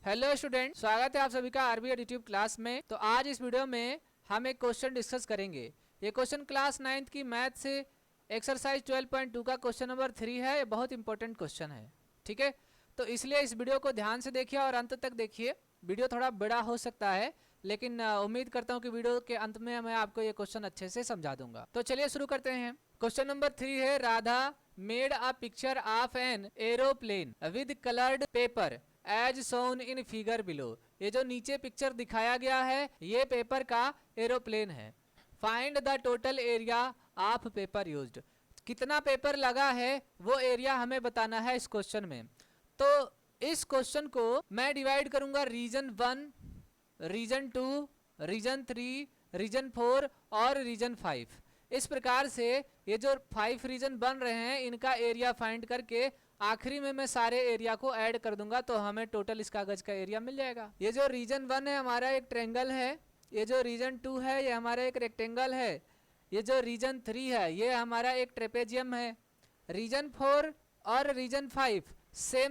Hello student, स्वागत है आप सभी का आरबी यूट्यूब क्लास में। तो आज इस वीडियो में हम एक क्वेश्चन डिस्कस करेंगे। ये क्वेश्चन क्लास 9th की मैथ से एक्सरसाइज 12.2 का क्वेश्चन नंबर 3 है। ये बहुत इंपॉर्टेंट क्वेश्चन है, ठीक है। तो इसलिए इस वीडियो को ध्यान से देखिए और अंत तक देखिए। वीडियो थोड़ा बड़ा हो सकता है, लेकिन उम्मीद करता हूँ कि वीडियो के अंत में मैं आपको ये क्वेश्चन अच्छे से समझा दूंगा। तो चलिए शुरू करते हैं। क्वेश्चन नंबर 3 है, Radha made a picture of an aeroplane with coloured paper as shown in figure below. ये जो नीचे पिक्चर दिखाया गया है ये पेपर का एरोप्लेन है। Find the total area of paper used. कितना पेपर लगा है वो एरिया हमें बताना है इस क्वेश्चन में। तो इस क्वेश्चन को मैं डिवाइड करूंगा रीजन 1, रीजन 2, रीजन 3, रीजन 4 और रीजन 5। इस प्रकार से ये जो 5 रीजन बन रहे हैं इनका एरिया फाइंड करके आखिरी में मैं सारे एरिया को ऐड कर दूंगा तो हमें टोटल इस कागज का एरिया मिल जाएगा। ये जो रीजन 1 है हमारा एक ट्रायंगल है, ये जो रीजन 2 है ये हमारा एक रेक्टेंगल है, ये जो रीजन 3 है ये हमारा एक ट्रेपेजियम है, रीजन 4 और रीजन 5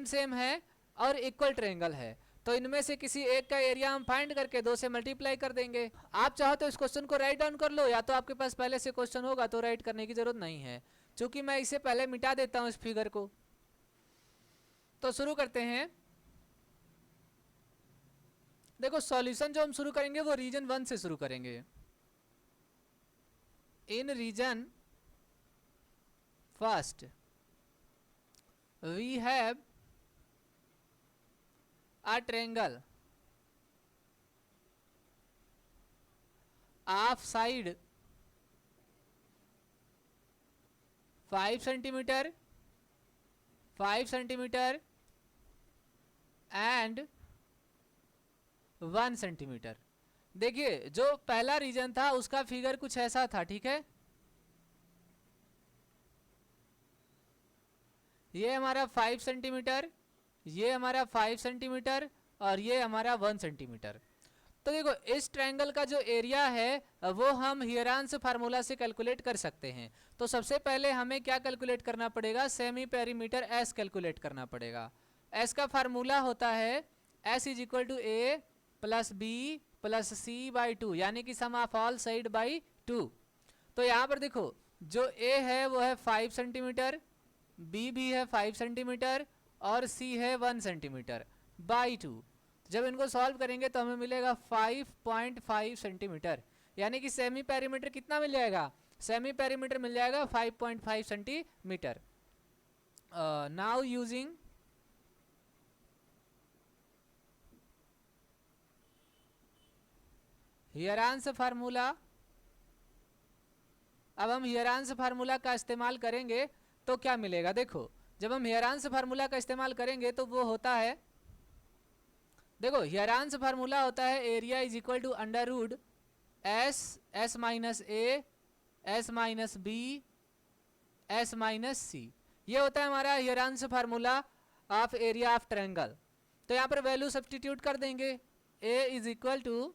सेम है और इक्वल ट्रायंगल है। तो इनमें से किसी एक का एरिया हम फाइंड करके 2 से मल्टीप्लाई कर देंगे। आप चाहो तो इस क्वेश्चन को राइट डाउन कर लो, या तो आपके पास पहले से क्वेश्चन होगा तो राइट करने की जरूरत नहीं है, क्योंकि मैं इसे पहले मिटा देता हूं इस फिगर को। तो शुरू करते हैं। देखो सॉल्यूशन जो हम शुरू करेंगे वो रीजन 1 से शुरू करेंगे। In region first we have a triangle of side 5 centimeter, 5 centimeter and 1 centimeter। देखिए जो पहला रीजन था उसका फिगर कुछ ऐसा था, ठीक है। ये हमारा 5 सेंटीमीटर, ये हमारा 5 सेंटीमीटर और ये हमारा 1 सेंटीमीटर। तो देखो इस ट्रायंगल का जो एरिया है वो हम हियरांस फार्मूला से कैलकुलेट कर सकते हैं। तो सबसे पहले हमें क्या कैलकुलेट करना पड़ेगा, सेमी पेरीमीटर एस कैलकुलेट करना पड़ेगा। एस का फार्मूला होता है S is equal to A plus B plus C by 2, यानी कि sum of all side by 2। तो यहाँ पर देखो जो ए है वो है 5 सेंटीमीटर, बी भी है 5 सेंटीमीटर और सी है 1 सेंटीमीटर बाई 2। जब इनको सॉल्व करेंगे तो हमें मिलेगा 5.5 सेंटीमीटर, यानी कि सेमी पेरीमीटर कितना मिल जाएगा, सेमी पेरीमीटर मिल जाएगा 5.5 सेंटीमीटर। नाउ यूजिंग हियरांस फार्मूला, अब हम हियरांस फार्मूला का इस्तेमाल करेंगे तो क्या मिलेगा। देखो जब हम हियरांस फार्मूला का इस्तेमाल करेंगे तो वो होता है, देखो हियरांस फार्मूला होता है area is equal to under root S minus A S minus B S minus C. ये होता है हमारा Heron's formula of area of triangle. तो यहाँ पर वैल्यू सब्स्टिट्यूट कर देंगे। A is equal to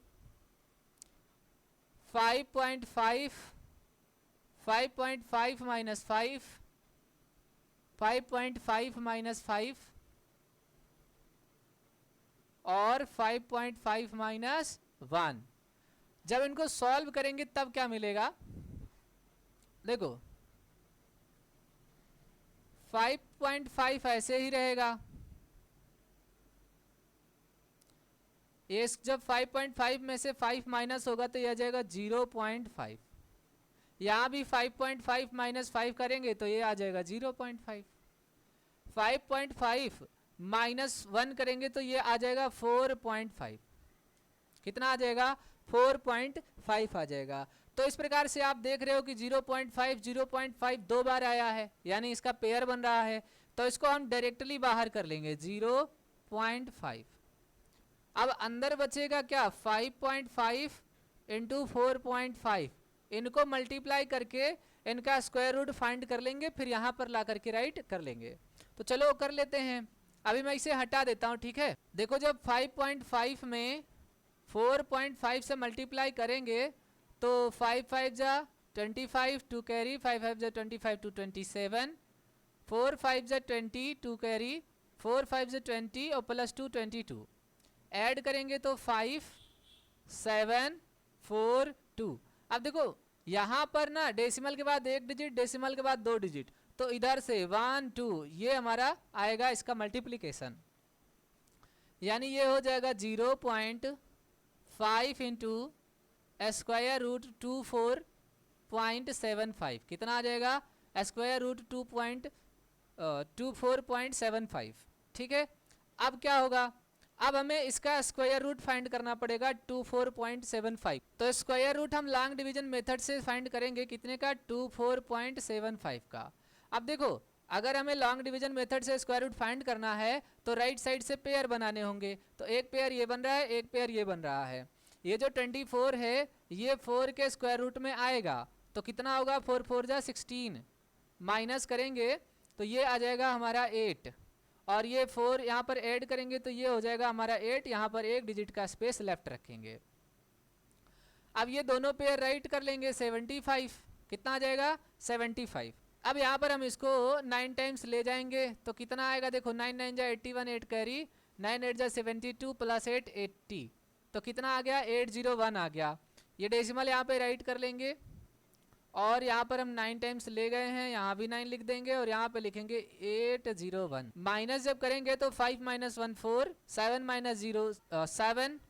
5.5 minus 5, 5.5 minus 5 और 5.5 माइनस 1। जब इनको सॉल्व करेंगे तब क्या मिलेगा, देखो 5.5 ऐसे ही रहेगा, ये जब 5.5 में से 5 माइनस होगा तो यह आ जाएगा 0.5। यहां भी 5.5 माइनस 5 करेंगे तो ये आ जाएगा 0.5। 5.5 माइनस 1 करेंगे तो ये आ जाएगा 4.5। कितना आ जाएगा, 4.5 आ जाएगा। तो इस प्रकार से आप देख रहे हो कि 0.5 2 बार आया है, यानी इसका पेयर बन रहा है। तो इसको हम डायरेक्टली बाहर कर लेंगे 0.5। अब अंदर बचेगा क्या, 5.5 इंटू 4.5, इनको मल्टीप्लाई करके इनका स्क्वायर रूट फाइंड कर लेंगे, फिर यहाँ पर ला करके राइट कर लेंगे। तो चलो कर लेते हैं। अभी मैं इसे हटा देता हूँ, ठीक है। देखो जब 5.5 में 4.5 से मल्टीप्लाई करेंगे तो 5 5 जा 25 टू कैरी, 5 5 जा 25 टू 27, 4 5 जा 20 टू कैरी, 4 5 जा 20 और प्लस 2 22। ऐड करेंगे तो 5 7 4 2। अब देखो यहाँ पर ना डेसिमल के बाद एक डिजिट, डेसिमल के बाद दो डिजिट, तो इधर से 1 2 ये हमारा आएगा इसका मल्टीप्लिकेशन, यानी ये हो जाएगा 0.5 इंटू स्क्वायर रूट 24.75। कितना आ जाएगा? Square root 24.75। ठीक है, अब क्या होगा? अब हमें इसका स्क्वायर रूट फाइंड करना पड़ेगा 24.75। तो स्क्वायर रूट हम लॉन्ग डिवीजन मेथड से फाइंड करेंगे कितने का? 24.75 का। अब देखो अगर हमें लॉन्ग डिवीजन मेथड से स्क्वायर रूट फाइंड करना है तो राइट साइड से पेयर बनाने होंगे। तो एक पेयर ये बन रहा है, एक पेयर ये बन रहा है। ये जो 24 है ये 4 के स्क्वायर रूट में आएगा, तो कितना होगा? 4 4 जा 16, माइनस करेंगे तो ये आ जाएगा हमारा 8, और ये 4 यहाँ पर ऐड करेंगे तो ये हो जाएगा हमारा 8। यहाँ पर एक डिजिट का स्पेस लेफ्ट रखेंगे। अब ये दोनों पेयर राइट कर लेंगे 75। कितना आ जाएगा? 75। अब यहाँ पर हम इसको 9 टाइम्स ले जाएंगे तो कितना आएगा? देखो 9 9 जा 81, 8 कैरी, 9 8 जा 72 प्लस 8 80, तो कितना आ गया? 801 आ गया। ये डेसिमल यहाँ पे राइट कर लेंगे और यहाँ पर हम 9 टाइम्स ले गए हैं, यहाँ भी 9 लिख देंगे और यहाँ पे लिखेंगे 801। माइनस जब करेंगे तो 5 माइनस 1 4, 7 माइनस 0 7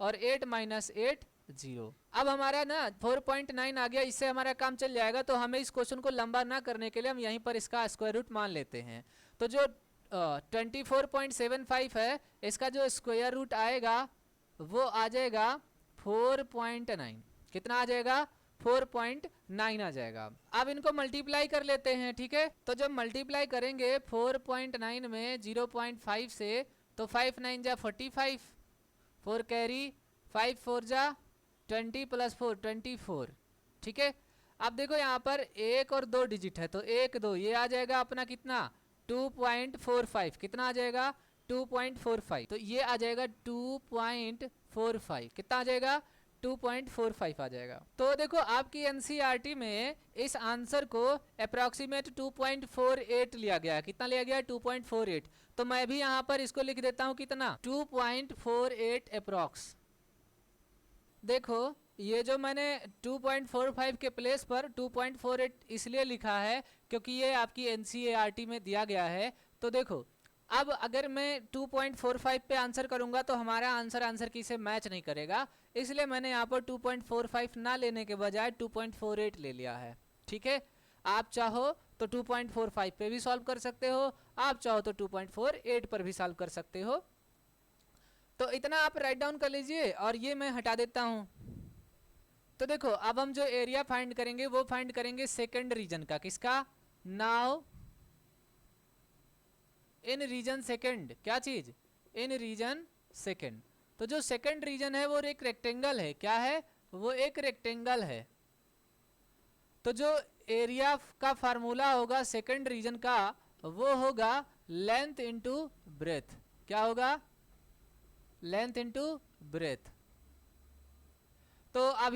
और 8 माइनस 8 0। अब हमारा ना 4.9 आ गया, इससे हमारा काम चल जाएगा। तो हमें इस क्वेश्चन को लंबा ना करने के लिए हम यहीं पर इसका स्क्वायर रूट मान लेते हैं। तो जो 24.75 है इसका जो स्क्वायर रूट आएगा वो आ जाएगा 4.9। कितना आ जाएगा? 4.9 आ जाएगा। अब इनको मल्टीप्लाई कर लेते हैं। ठीक है, तो जब मल्टीप्लाई करेंगे 4.9 में 0.5 से तो 5 9 जा 45, 4 कैरी, 5 4 जा 20 प्लस 4 24। ठीक है, अब देखो यहाँ पर एक और दो डिजिट है तो 1 2 ये आ जाएगा अपना कितना? 2.45। कितना आ जाएगा? 2.45। तो ये आ जाएगा 2.45। कितना आ जाएगा? 2.45 आ जाएगा। तो देखो आपकी एनसीईआरटी में इस आंसर को अप्रॉक्सीमेट 2.48 लिया गया है। कितना लिया गया? 2.48। तो मैं भी यहाँ पर इसको लिख देता हूँ कितना? 2.48 अप्रॉक्स। देखो ये जो मैंने 2.45 के प्लेस पर 2.48 इसलिए लिखा है क्योंकि ये आपकी एनसीईआरटी में दिया गया है। तो देखो अब अगर मैं 2.45 पे आंसर करूंगा तो हमारा आंसर की से मैच नहीं करेगा, इसलिए मैंने यहाँ पर 2.45 ना लेने के बजाय 2.48 ले लिया है। ठीक है, आप चाहो तो 2.45 पे भी सॉल्व कर सकते हो, आप चाहो तो 2.48 पर भी सॉल्व कर सकते हो। तो इतना आप राइट डाउन कर लीजिए और ये मैं हटा देता हूँ। तो देखो अब हम जो एरिया फाइंड करेंगे वो फाइंड करेंगे सेकंड रीजन का। किसका? Now in region second. क्या चीज? In region second. तो जो सेकंड रीजन है वो एक रेक्टेंगल है। क्या है? वो एक रेक्टेंगल है। तो जो एरिया का फार्मूला होगा सेकंड रीजन का वो होगा लेंथ इनटू ब्रेथ। क्या होगा? Length into breadth. तो अब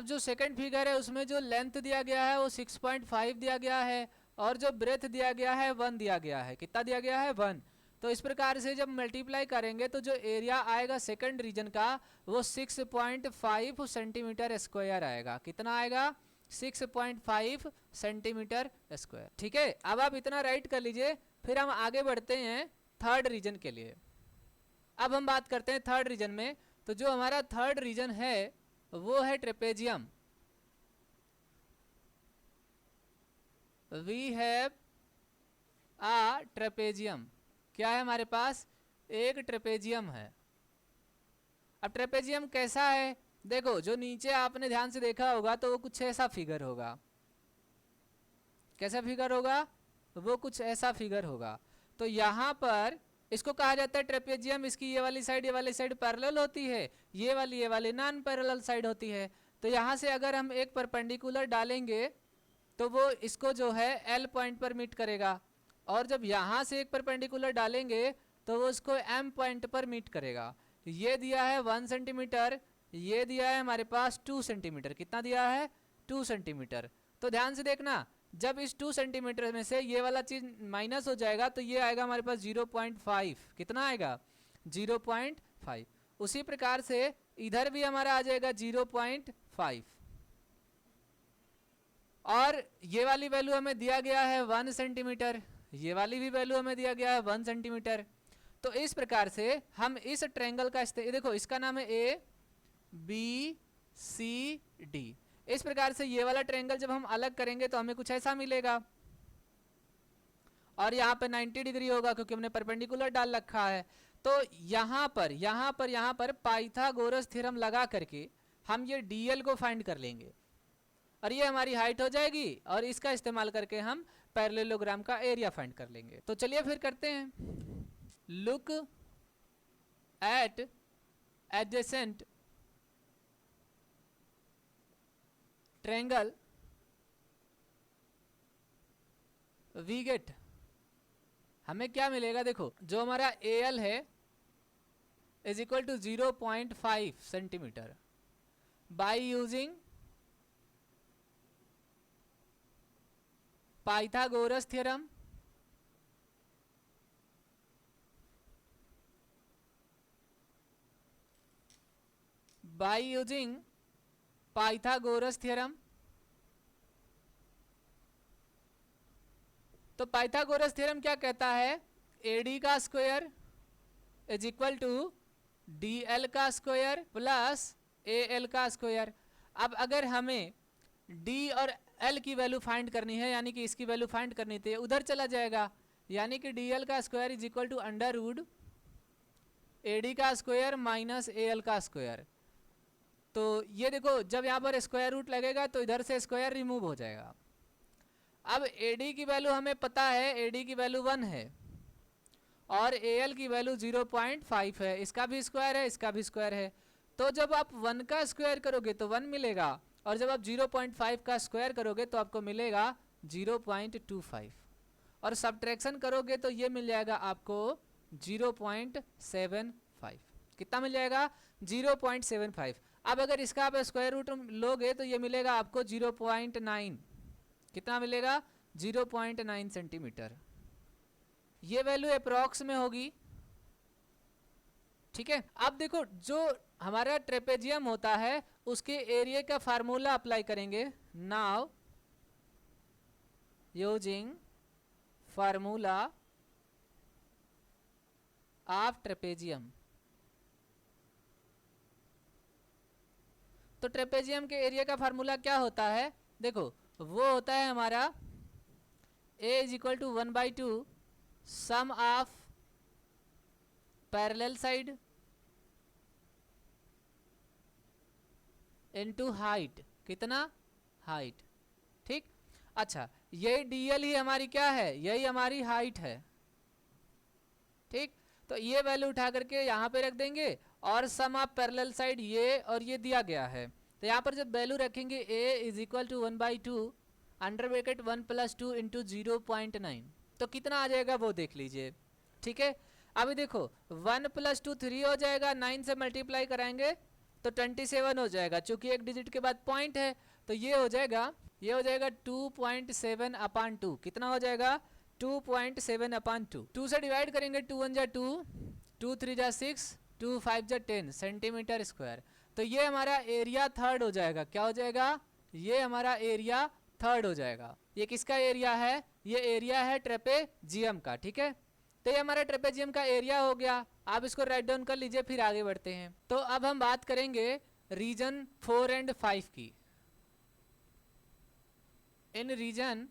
जो सेकंड फिगर है उसमें जो लेंथ दिया गया है वो 6.5 दिया गया है और जो ब्रेथ दिया गया है 1 दिया गया है। कितना दिया गया है? 1। तो इस प्रकार से जब मल्टीप्लाई करेंगे तो जो एरिया आएगा सेकंड रीजन का वो 6.5 सेंटीमीटर स्क्वायर आएगा। कितना आएगा? 6.5 सेंटीमीटर स्क्वायर। ठीक है, अब आप इतना राइट कर लीजिए। फिर हम आगे बढ़ते हैं थर्ड रीजन के लिए। अब हम बात करते हैं थर्ड रीजन में। तो जो हमारा थर्ड रीजन है वो है trapezium. We have a trapezium. क्या है हमारे पास? एक ट्रेपेजियम है। अब ट्रेपेजियम कैसा है? देखो जो नीचे आपने ध्यान से देखा होगा तो वो कुछ ऐसा फिगर होगा। कैसा फिगर होगा? वो कुछ ऐसा फिगर होगा। तो यहाँ पर इसको कहा जाता है ट्रेपेजियम। इसकी ये वाली साइड पैरेलल होती है, ये वाली नॉन पैरेलल साइड होती है। तो यहाँ से अगर हम एक परपेंडिकुलर डालेंगे तो वो इसको जो है एल पॉइंट पर मीट करेगा, और जब यहाँ से एक परपेंडिकुलर डालेंगे तो वो इसको एम पॉइंट पर मीट करेगा। ये दिया है 1 सेंटीमीटर, ये दिया है हमारे पास 2 सेंटीमीटर। कितना दिया है? 2 सेंटीमीटर। तो ध्यान से देखना, जब इस 2 सेंटीमीटर में से ये वाला चीज माइनस हो जाएगा तो ये आएगा हमारे पास 0.5। कितना आएगा? 0.5। उसी प्रकार से इधर भी हमारा आ जाएगा 0.5 और ये वाली वैल्यू हमें दिया गया है 1 सेंटीमीटर, ये वाली भी वैल्यू हमें दिया गया है 1 सेंटीमीटर। तो इस प्रकार से हम इस ट्रायंगल का देखो इसका नाम है ए बी सी डी। इस प्रकार से ये वाला ट्रायंगल जब हम अलग करेंगे तो हमें कुछ ऐसा मिलेगा और यहाँ पे 90 डिग्री होगा क्योंकि हमने परपेंडिकुलर डाल रखा है। तो यहाँ पर पाइथागोरस थ्योरम लगा करके हम ये डीएल को फाइंड कर लेंगे और ये हमारी हाइट हो जाएगी और इसका इस्तेमाल करके हम पैरेललोग्राम का एरिया फाइंड कर लेंगे। तो चलिए फिर करते हैं। Look at adjacent triangle we get. हमें क्या मिलेगा, देखो जो हमारा AL है is equal to 0.5 centimetre by using Pythagoras theorem तो पाइथागोरस थ्योरम क्या कहता है, AD का square is equal to DL का स्क्वायर प्लस AL का स्क्वायर। अब अगर हमें D और L की वैल्यू फाइंड करनी है, यानी कि इसकी वैल्यू फाइंड करनी थी, उधर चला जाएगा, यानी कि DL का square is equal to under root AD का स्क्वायर माइनस AL का स्क्वायर। तो ये देखो जब यहाँ पर स्क्वायर रूट लगेगा तो इधर से स्क्वायर रिमूव हो जाएगा। अब AD की वैल्यू हमें पता है, AD की वैल्यू 1 है और AL की वैल्यू 0.5 है, इसका भी स्क्वायर है, इसका भी स्क्वायर है। तो जब आप 1 का स्क्वायर करोगे तो 1 मिलेगा और जब आप 0.5 का स्क्वायर करोगे तो आपको मिलेगा 0.25 और सब्ट्रैक्शन करोगे तो ये मिल जाएगा आपको 0.75। कितना मिल जाएगा, 0.75। अब अगर इसका आप स्क्वायर रूट लोगे तो ये मिलेगा आपको 0.9। कितना मिलेगा, 0.9 सेंटीमीटर। ये वैल्यू अप्रॉक्स में होगी, ठीक है। अब देखो जो हमारा ट्रेपेजियम होता है उसके एरिया का फार्मूला अप्लाई करेंगे। Now using formula of trapezium, तो ट्रेपेजियम के एरिया का फार्मूला क्या होता है, देखो वो होता है हमारा A is equal to 1/2 sum of parallel side into height. कितना, हाइट, ठीक। अच्छा यही DL ही हमारी क्या है, यही हमारी हाइट है, ठीक। तो ये वैल्यू उठा करके यहाँ पे रख देंगे और सम ऑफ पैरेलल साइड ये और ये दिया गया है। तो यहाँ पर जब वैल्यू रखेंगे A is equal to 1/2 under bracket 1 + 2 into 0.9, तो कितना आ जाएगा वो देख लीजिए, ठीक है। अभी देखो 1 + 2 3 हो जाएगा, 9 से मल्टीप्लाई कराएंगे तो 27 हो जाएगा, चूंकि एक डिजिट के बाद पॉइंट है तो ये हो जाएगा 2.7/2। कितना हो जाएगा, 2.7/2। 2 से डिवाइड करेंगे, 2 1 = 2, 2 3 = 6, 2 5 = 10 सेंटीमीटर स्क्वायर। तो ये हमारा एरिया थर्ड हो जाएगा। क्या हो जाएगा, ये हमारा एरिया थर्ड हो जाएगा। ये किसका एरिया है, ये एरिया है ट्रेपेजियम का, ठीक है। तो ये हमारा ट्रेपेजियम का एरिया हो गया। आप इसको राइट डाउन कर लीजिए, फिर आगे बढ़ते हैं। तो अब हम बात करेंगे रीजन 4 और 5 की। इन रीजन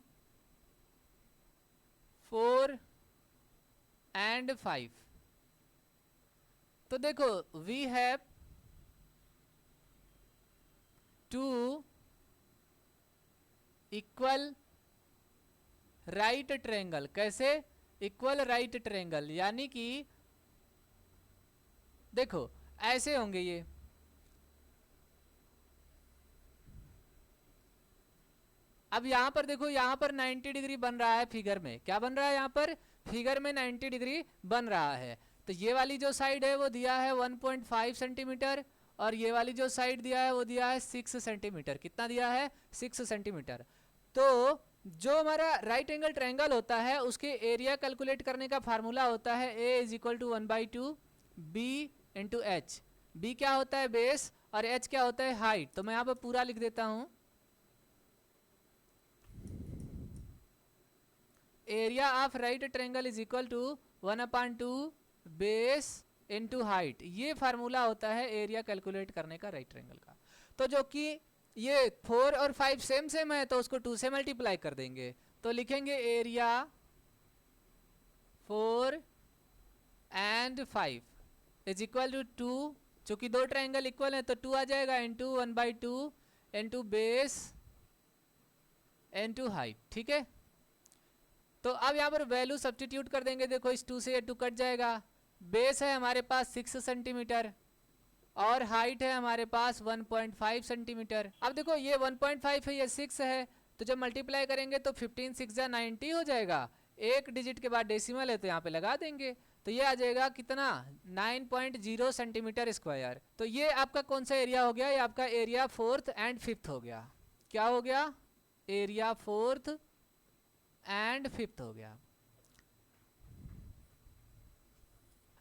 4 और 5 तो देखो we have 2 equal right triangle. कैसे, इक्वल राइट ट्रायंगल, यानी कि देखो ऐसे होंगे ये, अब यहां पर देखो यहाँ पर 90 डिग्री बन रहा है फिगर में। क्या बन रहा है, यहाँ पर फिगर में 90 डिग्री बन रहा है। तो ये वाली जो साइड है वो दिया है 1.5 सेंटीमीटर और ये वाली जो साइड दिया है वो दिया है 6 सेंटीमीटर। कितना दिया है, 6 सेंटीमीटर। तो जो हमारा राइट एंगल ट्रायंगल होता है उसके एरिया कैलकुलेट करने का फार्मूला होता है A is equal to 1/2 B into H। b क्या होता है बेस और h क्या होता है हाइट। तो मैं यहाँ पर पूरा लिख देता हूँ, area of right triangle is equal to 1/2 base into height. ये फार्मूला होता है एरिया कैलकुलेट करने का राइट ट्रायंगल का। तो जो कि ये 4 और 5 सेम सेम है तो उसको 2 से मल्टीप्लाई कर देंगे, तो लिखेंगे area 4 and 5 is equal to 2, चूंकि दो ट्रायंगल इक्वल है तो 2 आ जाएगा into 1/2 into base into height. ठीक है, तो अब यहाँ पर वैल्यू सब्स्टिट्यूट कर देंगे। देखो इस 2 से ये 2 कट जाएगा। बेस है हमारे पास 6 सेंटीमीटर और हाइट है हमारे पास 1.5 सेंटीमीटर। अब देखो ये 1.5 है, ये 6 है, तो जब मल्टीप्लाई करेंगे तो 15 6 या 90 हो जाएगा। एक डिजिट के बाद डेसिमल है तो यहाँ पे लगा देंगे, तो ये आ जाएगा कितना 9.0 सेंटीमीटर स्क्वायर। तो ये आपका कौन सा एरिया हो गया, ये आपका एरिया 4th एंड 5th हो गया। क्या हो गया, एरिया 4th एंड 5th हो गया।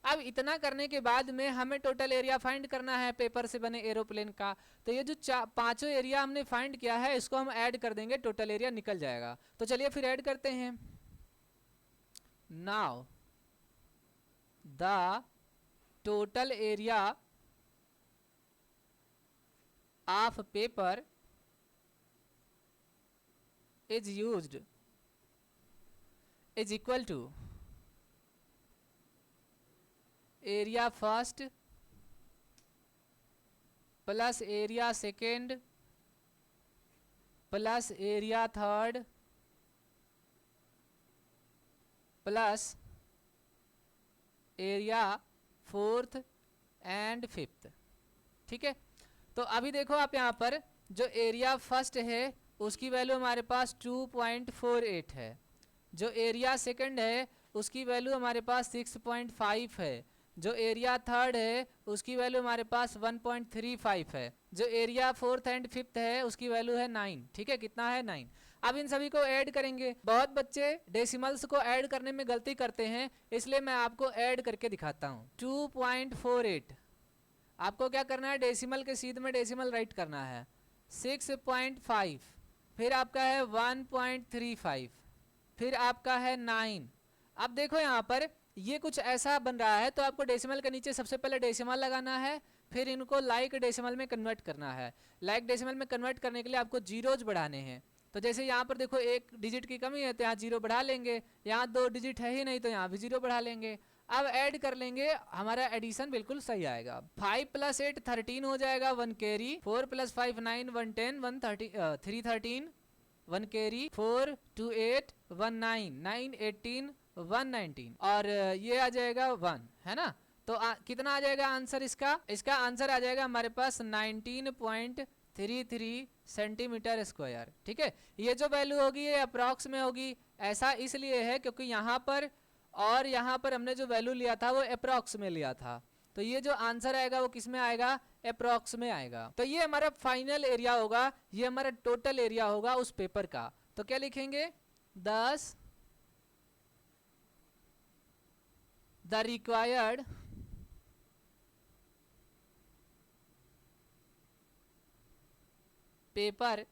अब इतना करने के बाद में हमें टोटल एरिया फाइंड करना है पेपर से बने एरोप्लेन का। तो ये जो पांचों एरिया हमने फाइंड किया है इसको हम ऐड कर देंगे, टोटल एरिया निकल जाएगा। तो चलिए फिर ऐड करते हैं। Now the total area of paper is used is equal to area first plus area second plus area third plus area 4th and 5th। ठीक है, तो अभी देखो आप यहाँ पर जो एरिया फर्स्ट है उसकी वैल्यू हमारे पास 2.48 है, जो एरिया सेकंड है उसकी वैल्यू हमारे पास 6.5 है, जो एरिया थर्ड है उसकी वैल्यू हमारे पास 1.35 है, जो एरिया 4th एंड 5th है उसकी वैल्यू है 9। ठीक है, कितना है 9। अब इन सभी को ऐड करेंगे। बहुत बच्चे डेसिमल्स को ऐड करने में गलती करते हैं, इसलिए मैं आपको ऐड करके दिखाता हूँ। 2.48 आपको क्या करना है, डेसिमल के सीध में डेसिमल राइट करना है। 6.5 फिर आपका है 1.35 फिर आपका है 9। अब देखो यहाँ पर ये कुछ ऐसा बन रहा है, तो आपको डेसिमल के नीचे सबसे पहले डेसिमल लगाना है, फिर इनको लाइक डेसिमल में कन्वर्ट करना है। लाइक डेसिमल में कन्वर्ट करने के लिए आपको जीरोज बढ़ाने हैं। तो जैसे यहाँ पर देखो एक डिजिट की कमी है तो यहाँ जीरो बढ़ा लेंगे, यहाँ 2 डिजिट है ही नहीं तो यहाँ भी जीरो बढ़ा लेंगे। अब ऐड कर लेंगे, हमारा एडिशन बिल्कुल सही आएगा। 5 + 8 13 हो जाएगा, 1 कैरी। 4 + 5 9 1 10 1 3 13 1 कैरी। 4 2 8 1 9 9 18 1 19 और ये आ जाएगा 1, है ना। तो कितना आ जाएगा आंसर इसका आंसर आ जाएगा हमारे पास 19.33 सेंटीमीटर स्क्वायर। ठीक है, ये जो वैल्यू होगी ये अप्रॉक्स में होगी। ऐसा इसलिए है क्योंकि यहाँ पर और यहाँ पर हमने जो वैल्यू लिया था वो अप्रॉक्स में लिया था, तो ये जो आंसर आएगा वो किस में आएगा, अप्रॉक्स में आएगा। तो ये हमारा फाइनल एरिया होगा, ये हमारा टोटल एरिया होगा उस पेपर का। तो क्या लिखेंगे, 10 the required paper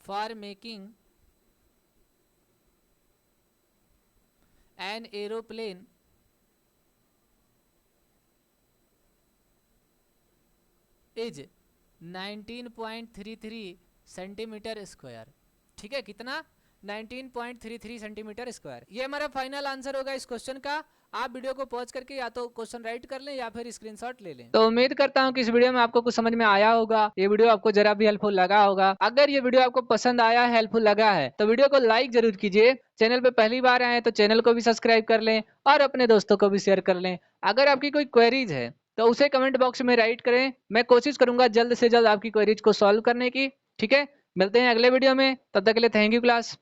for making an aeroplane is 19.33 centimetre square. ठीक है, कितना 19.33 सेंटीमीटर स्क्वायर। ये हमारा फाइनल आंसर होगा इस क्वेश्चन का। आप वीडियो को पॉज करके या तो क्वेश्चन राइट कर लें या फिर स्क्रीनशॉट ले लें। तो उम्मीद करता हूं कि इस वीडियो में आपको कुछ समझ में आया होगा, ये वीडियो आपको जरा भी हेल्पफुल लगा होगा। अगर ये वीडियो आपको पसंद आया, हेल्पफुल लगा है तो वीडियो को लाइक जरूर कीजिए। चैनल पे पहली बार आए तो चैनल को भी सब्सक्राइब कर लें और अपने दोस्तों को भी शेयर कर लें। अगर आपकी कोई क्वेरीज है तो उसे कमेंट बॉक्स में राइट करें, मैं कोशिश करूंगा जल्द से जल्द आपकी क्वेरीज को सॉल्व करने की। ठीक है, मिलते हैं अगले वीडियो में, तब तक के लिए थैंक यू क्लास।